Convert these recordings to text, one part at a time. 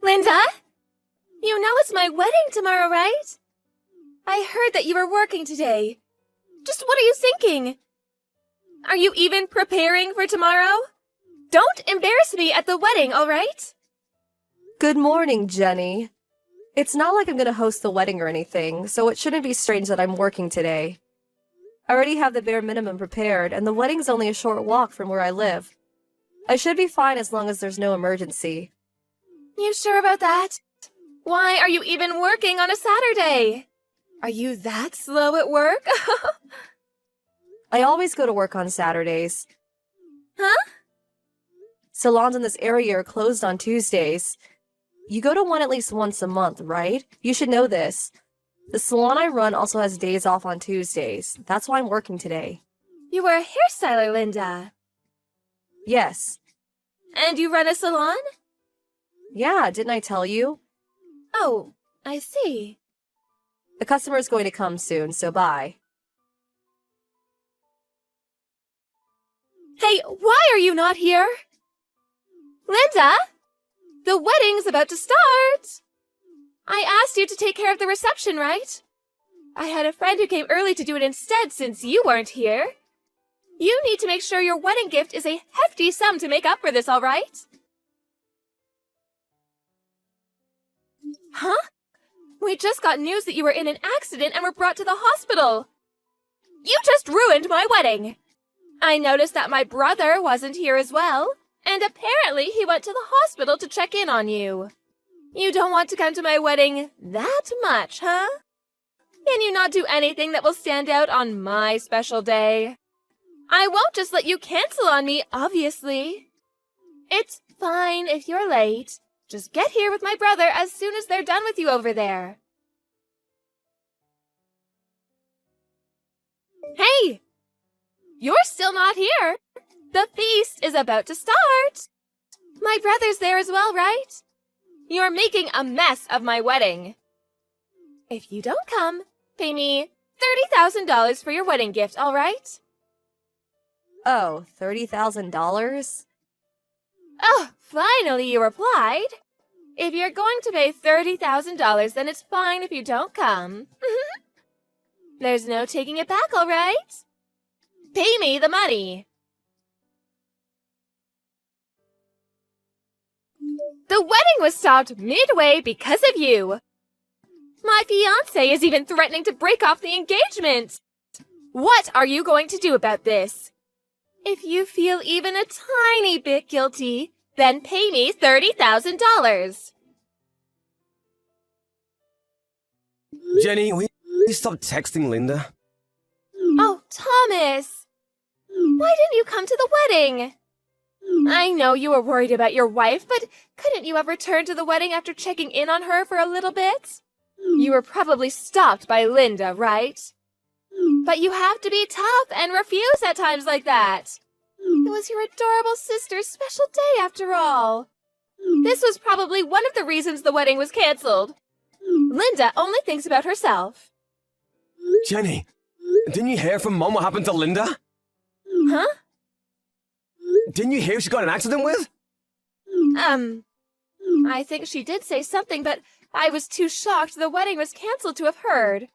Linda? You know it's my wedding tomorrow, right? I heard that you were working today. Just what are you thinking? Are you even preparing for tomorrow? Don't embarrass me at the wedding, all right? Good morning, Jenny. It's not like I'm gonna host the wedding or anything, so it shouldn't be strange that I'm working today. I already have the bare minimum prepared, and the wedding's only a short walk from where I live. I should be fine as long as there's no emergency. You sure about that? Why are you even working on a Saturday? Are you that slow at work? I always go to work on Saturdays. Huh? Salons in this area are closed on Tuesdays. You go to one at least once a month, right? You should know this. The salon I run also has days off on Tuesdays. That's why I'm working today. You are a hairstyler, Linda. Yes. And you run a salon? Yeah, didn't I tell you? Oh, I see. The customer's going to come soon, so bye. Hey, why are you not here? Linda? The wedding's about to start! I asked you to take care of the reception, right? I had a friend who came early to do it instead since you weren't here. You need to make sure your wedding gift is a hefty sum to make up for this, all right? Huh? We just got news that you were in an accident and were brought to the hospital. You just ruined my wedding. I noticed that my brother wasn't here as well, and apparently he went to the hospital to check in on you. You don't want to come to my wedding that much, huh? Can you not do anything that will stand out on my special day? I won't just let you cancel on me, obviously. It's fine if you're late. Just get here with my brother as soon as they're done with you over there. Hey! You're still not here. The feast is about to start. My brother's there as well, right? You're making a mess of my wedding. If you don't come, pay me $30,000 for your wedding gift, all right? Oh, $30,000? Oh, finally you replied. If you're going to pay $30,000, then it's fine if you don't come. There's no taking it back, all right? Pay me the money. The wedding was stopped midway because of you. My fiancé is even threatening to break off the engagement. What are you going to do about this? If you feel even a tiny bit guilty, then pay me $30,000. Jenny, will you stop texting Linda? Oh, Thomas! Why didn't you come to the wedding? I know you were worried about your wife, but couldn't you have returned to the wedding after checking in on her for a little bit? You were probably stopped by Linda, right? But you have to be tough and refuse at times like that. It was your adorable sister's special day after all. This was probably one of the reasons the wedding was canceled. Linda only thinks about herself. Jenny, didn't you hear from Mom what happened to Linda? Huh? Didn't you hear she got in an accident with? I think she did say something, but I was too shocked the wedding was canceled to have heard.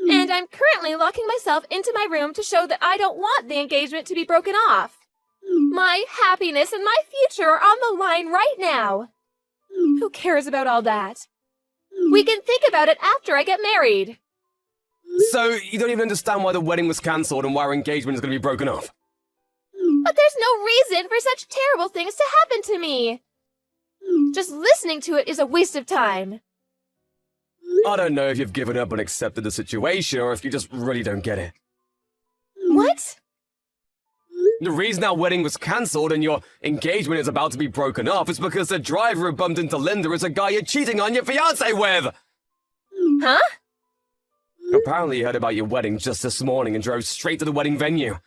And I'm currently locking myself into my room to show that I don't want the engagement to be broken off. My happiness and my future are on the line right now. Who cares about all that? We can think about it after I get married. So, you don't even understand why the wedding was cancelled and why our engagement is going to be broken off? But there's no reason for such terrible things to happen to me. Just listening to it is a waste of time. I don't know if you've given up and accepted the situation or if you just really don't get it. What? The reason our wedding was cancelled and your engagement is about to be broken off is because the driver who bumped into Linda is a guy you're cheating on your fiancé with! Huh? Apparently he heard about your wedding just this morning and drove straight to the wedding venue.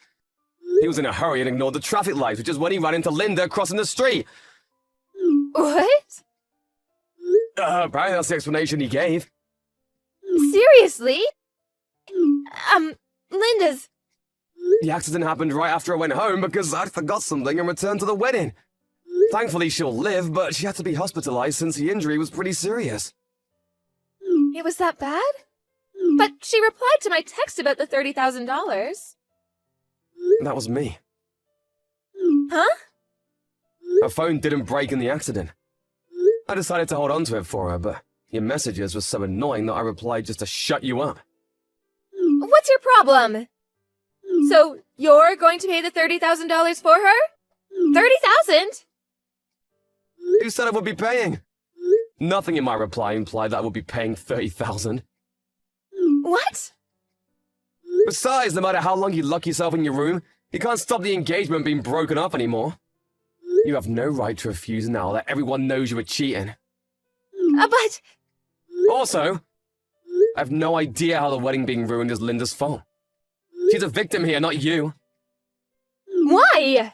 He was in a hurry and ignored the traffic lights, which is when he ran into Linda crossing the street. What? Apparently that's the explanation he gave. Seriously? Linda's... The accident happened right after I went home because I'd forgot something and returned to the wedding. Thankfully, she'll live, but she had to be hospitalized since the injury was pretty serious. It was that bad? But she replied to my text about the $30,000. That was me. Huh? Her phone didn't break in the accident. I decided to hold on to it for her, but your messages were so annoying that I replied just to shut you up. What's your problem? So, you're going to pay the $30,000 for her? $30,000? Who said I would be paying? Nothing in my reply implied that I would be paying $30,000. What? Besides, no matter how long you lock yourself in your room, you can't stop the engagement being broken up anymore. You have no right to refuse now that everyone knows you were cheating. But... Also, I have no idea how the wedding being ruined is Linda's fault. She's a victim here, not you. Why?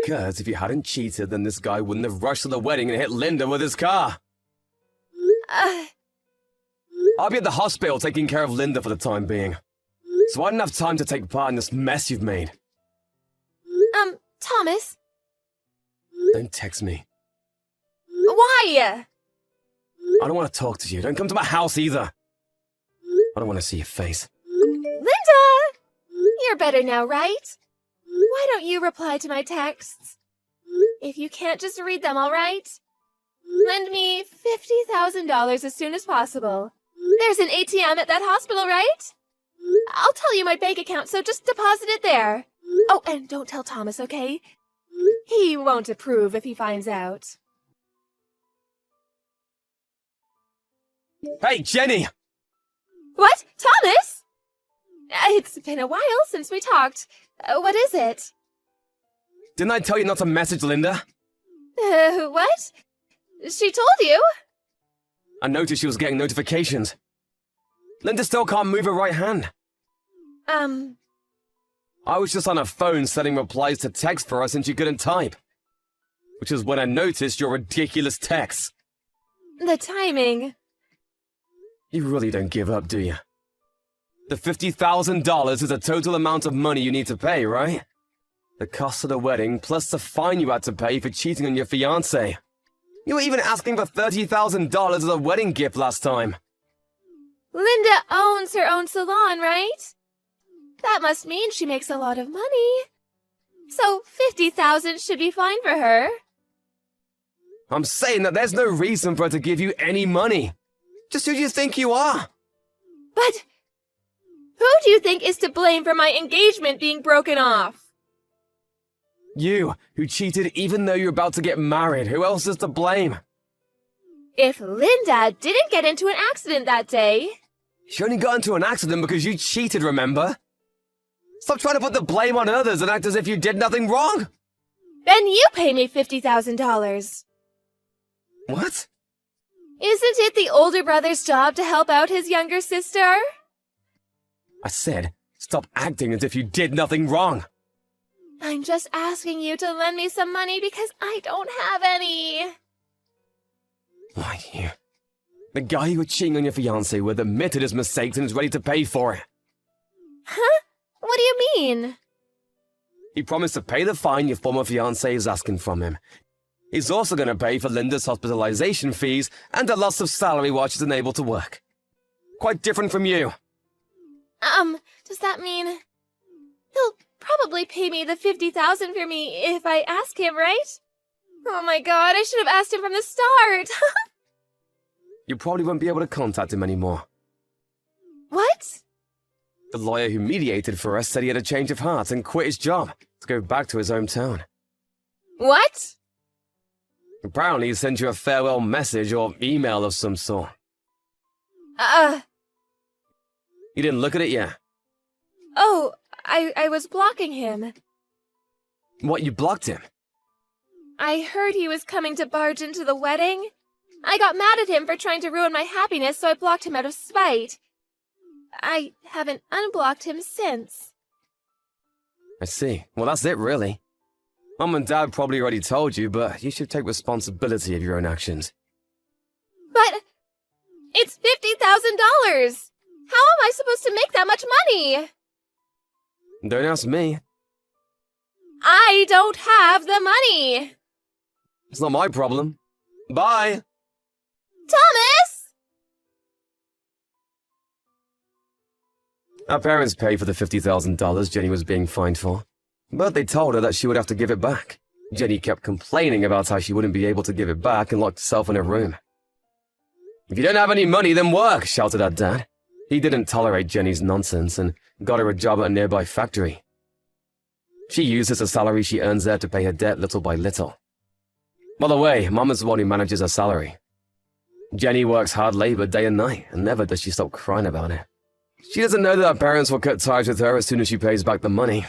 Because if you hadn't cheated, then this guy wouldn't have rushed to the wedding and hit Linda with his car. I'll be at the hospital taking care of Linda for the time being. So I didn't have time to take part in this mess you've made. Thomas? Don't text me. Why? I don't want to talk to you. Don't come to my house either. I don't want to see your face. Linda! You're better now, right? Why don't you reply to my texts? If you can't just read them, all right? Lend me $50,000 as soon as possible. There's an ATM at that hospital, right? I'll tell you my bank account, so just deposit it there. Oh, and don't tell Thomas, okay? He won't approve if he finds out. Hey, Jenny! What? Thomas? It's been a while since we talked. What is it? Didn't I tell you not to message Linda? What? She told you? I noticed she was getting notifications. Linda still can't move her right hand. I was just on her phone sending replies to text for her since she couldn't type. Which is when I noticed your ridiculous texts. The timing. You really don't give up, do you? The $50,000 is the total amount of money you need to pay, right? The cost of the wedding, plus the fine you had to pay for cheating on your fiancé. You were even asking for $30,000 as a wedding gift last time. Linda owns her own salon, right? That must mean she makes a lot of money. So $50,000 should be fine for her. I'm saying that there's no reason for her to give you any money. Just who do you think you are? But who do you think is to blame for my engagement being broken off? You, who cheated even though you're about to get married. Who else is to blame? If Linda didn't get into an accident that day... She only got into an accident because you cheated, remember? Stop trying to put the blame on others and act as if you did nothing wrong. Then you pay me $50,000. What? Isn't it the older brother's job to help out his younger sister? I said, stop acting as if you did nothing wrong. I'm just asking you to lend me some money because I don't have any. Why, you... The guy you were cheating on your fiancé with admitted his mistakes and is ready to pay for it. Huh? What do you mean? He promised to pay the fine your former fiancé is asking from him. He's also going to pay for Linda's hospitalization fees and a loss of salary while she's unable to work. Quite different from you. Does that mean... He'll probably pay me the $50,000 for me if I ask him, right? Oh my god, I should have asked him from the start. You probably won't be able to contact him anymore. What? The lawyer who mediated for us said he had a change of heart and quit his job to go back to his hometown. What? Apparently he sent you a farewell message or email of some sort. You didn't look at it yet? Oh, I was blocking him. What, you blocked him? I heard he was coming to barge into the wedding. I got mad at him for trying to ruin my happiness, so I blocked him out of spite. I haven't unblocked him since. I see. Well, that's it, really. Mom and Dad probably already told you, but you should take responsibility of your own actions. But it's $50,000! How am I supposed to make that much money? Don't ask me. I don't have the money! It's not my problem. Bye! Thomas! Her parents paid for the $50,000 Jenny was being fined for, but they told her that she would have to give it back. Jenny kept complaining about how she wouldn't be able to give it back and locked herself in her room. "If you don't have any money, then work," shouted her dad. He didn't tolerate Jenny's nonsense and got her a job at a nearby factory. She uses the salary she earns there to pay her debt little by little. By the way, Mom is the one who manages her salary. Jenny works hard labor day and night, and never does she stop crying about it. She doesn't know that her parents will cut ties with her as soon as she pays back the money.